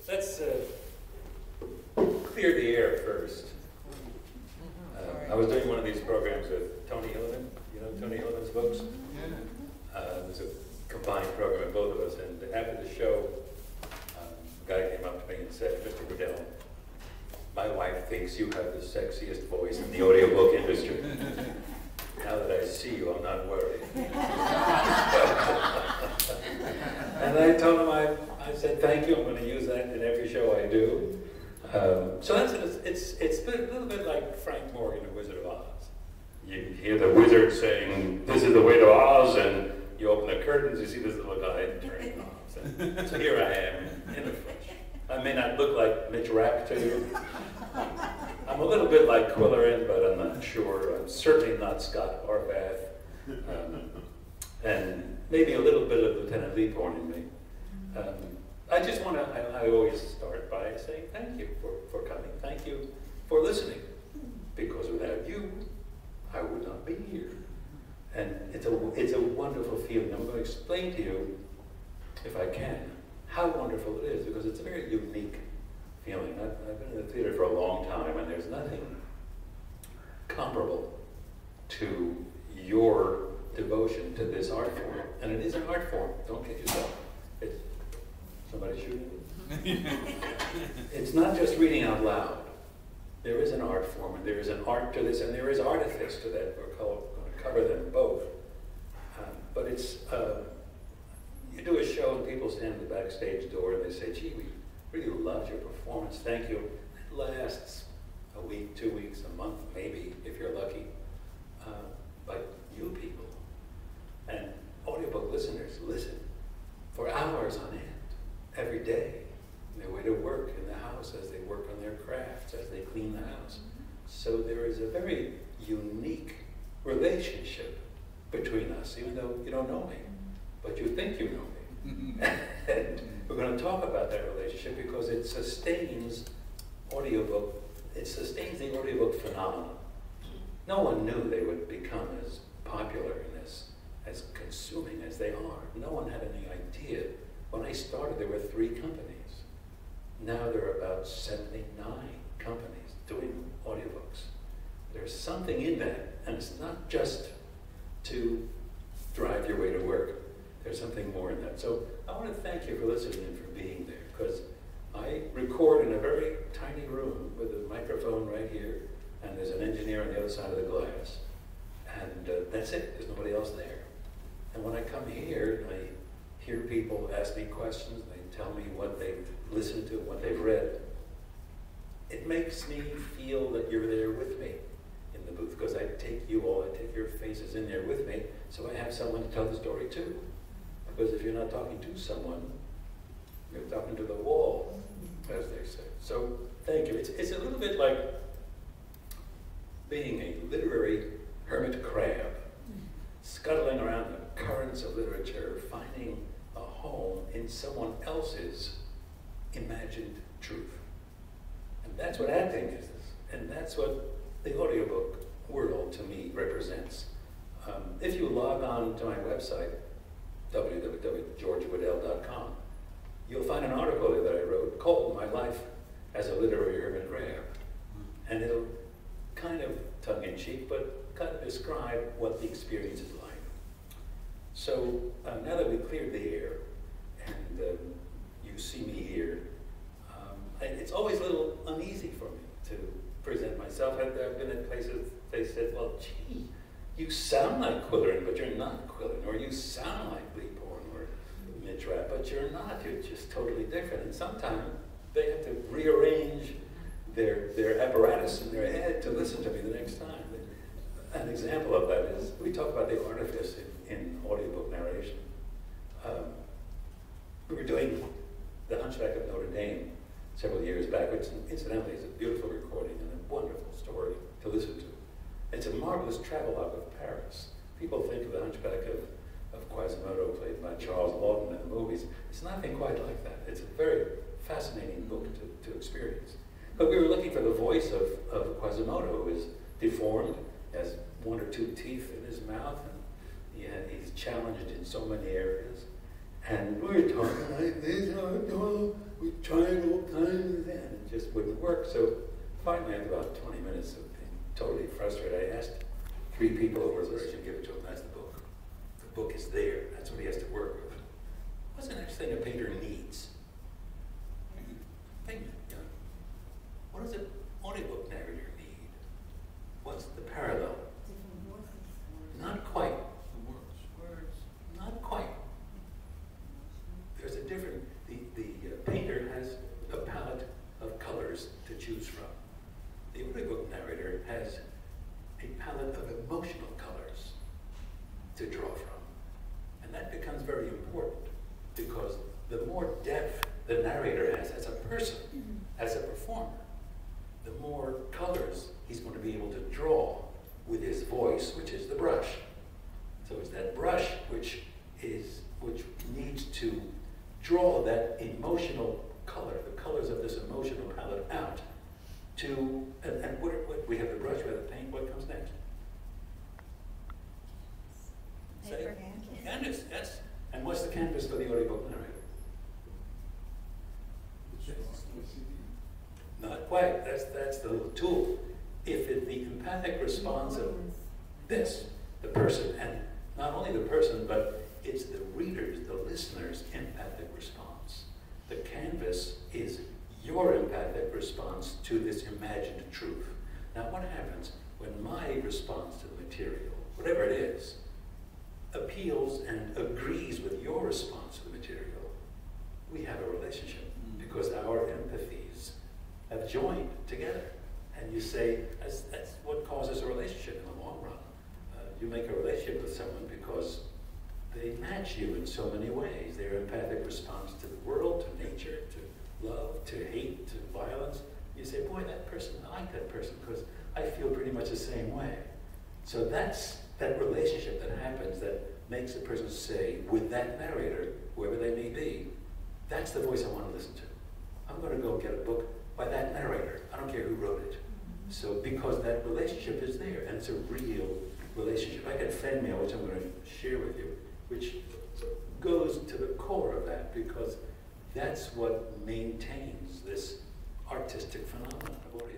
Let's clear the air first. I was doing one of these programs with Tony Hilliman. You know Tony Hilliman's books? Yeah. It was a combined program of both of us. And after the show, a guy came up to me and said, "Mr. Guidall, my wife thinks you have the sexiest voice in the audiobook industry. Now that I see you, I'm not worried." And I told him, I said, "Thank you, I'm going to use that in every show I do." So it's a little bit like Frank Morgan, the Wizard of Oz. You hear the wizard saying, "This is the way to Oz," and you open the curtains, you see this little guy turning knobs. So here I am in the flesh. I may not look like Mitch Rapp to you. I'm a little bit like Quillerin, but I'm not sure. I'm certainly not Scott Horvath. And maybe a little bit of Lieutenant Leaphorn in me. I just want to, I always start by saying thank you for coming. Thank you for listening. Because without you, I would not be here. And it's a wonderful feeling. I'm going to explain to you, if I can, how wonderful it is, because it's a very unique feeling. I've been in the theater for a long time, and there's nothing comparable to your devotion to this art form. And it is an art form. Don't kid yourself. Somebody shooting? It's not just reading out loud. There is an art form, and there is an art to this, and there is artifice to that. We're going to cover them both. But it's, you do a show and people stand at the backstage door and they say, "Gee, we really loved your performance, thank you." It lasts a week, 2 weeks, a month, maybe, if you're lucky. But you people and audiobook listeners listen for hours on end, every day, on their way to work, in the house, as they work on their crafts, as they clean the house. So there is a very unique relationship between us, even though you don't know me, but you think you know me. And we're going to talk about that relationship because it sustains audiobook, it sustains the audiobook phenomenon. No one knew they would become as popular and as consuming as they are. No one had any idea. When I started, there were 3 companies. Now there are about 79 companies doing audiobooks. There's something in that, and it's not just to drive your way to work. There's something more in that. So I want to thank you for listening and for being there, because I record in a very tiny room with a microphone right here, and there's an engineer on the other side of the glass. And that's it. There's nobody else there. And when I come here, I hear people ask me questions, they tell me what they've listened to, what they've read. It makes me feel that you're there with me in the booth, because I take you all, I take your faces in there with me, so I have someone to tell the story to. Because if you're not talking to someone, you're talking to the wall, as they say. So thank you. It's a little bit like being a literary hermit crab, scuttling around the currents of literature, finding a home in someone else's imagined truth. And that's what acting is, and that's what the audiobook world to me represents. If you log on to my website, www.georgeguidall.com, you'll find an article there that I wrote called "My Life as a Literary Hermit Crab." And it'll kind of tongue-in-cheek, but kind of describe what the experience is like. So now that we cleared the air, and you see me here, it's always a little uneasy for me to present myself. I've been at places, they said, "Well, gee, you sound like Quillerin, but you're not Quillerin," or "You sound like Leaphorn or Mitch Rapp, but you're not, you're just totally different." And sometimes they have to rearrange their apparatus in their head to listen to me the next time. An example of that is, we talk about the artifice in audiobook narration. We were doing The Hunchback of Notre Dame several years back, which incidentally is a beautiful recording and a wonderful story to listen to. It's a marvelous travelogue of Paris. People think of The Hunchback of Quasimodo, played by Charles Laughton in the movies. It's nothing quite like that. It's a very fascinating book to experience. But we were looking for the voice of Quasimodo, who is deformed, has 1 or 2 teeth in his mouth, and he's challenged in so many areas. And we were talking like this, we tried all kinds, and it just wouldn't work. So finally, after about 20 minutes of being totally frustrated, I asked 3 people over there, I should give it to him, that's the book. The book is there, that's what he has to work with. What's the next thing a painter needs? Pigment, you know. What does an audiobook narrator need? What's the parallel? Not quite. Words. Not quite. There's a different, the painter has a palette of colors to choose from. The audiobook narrator has a palette of emotional colors to draw from. And that becomes very important because the more depth the narrator has as a person, as a performer, the more colors he's going to be able to draw with his voice, which is the brush. So it's that brush which needs to draw that emotional color, the colors of this emotional palette out to, and what we have the brush, we have the paint, what comes next? Paper. Canvas, yes. And what's the canvas for the audiobook narrator? Not quite, that's the little tool. If the empathic response of this, the person, and not only the person, but it's the reader's, the listener's empathic response. The canvas is your empathic response to this imagined truth. Now what happens when my response to the material, whatever it is, appeals and agrees with your response to the material? We have a relationship because our empathies have joined together. And you say, that's what causes a relationship in the long run. You make a relationship with someone because they match you in so many ways. Their empathic response to the world, to nature, to love, to hate, to violence. You say, boy, that person, I like that person because I feel pretty much the same way. So that's that relationship that happens that makes a person say, with that narrator, whoever they may be, that's the voice I want to listen to. I'm going to go get a book by that narrator. I don't care who wrote it. So because that relationship is there, and it's a real relationship. I get fan mail, which I'm going to share with you, which goes to the core of that, because that's what maintains this artistic phenomenon of audio.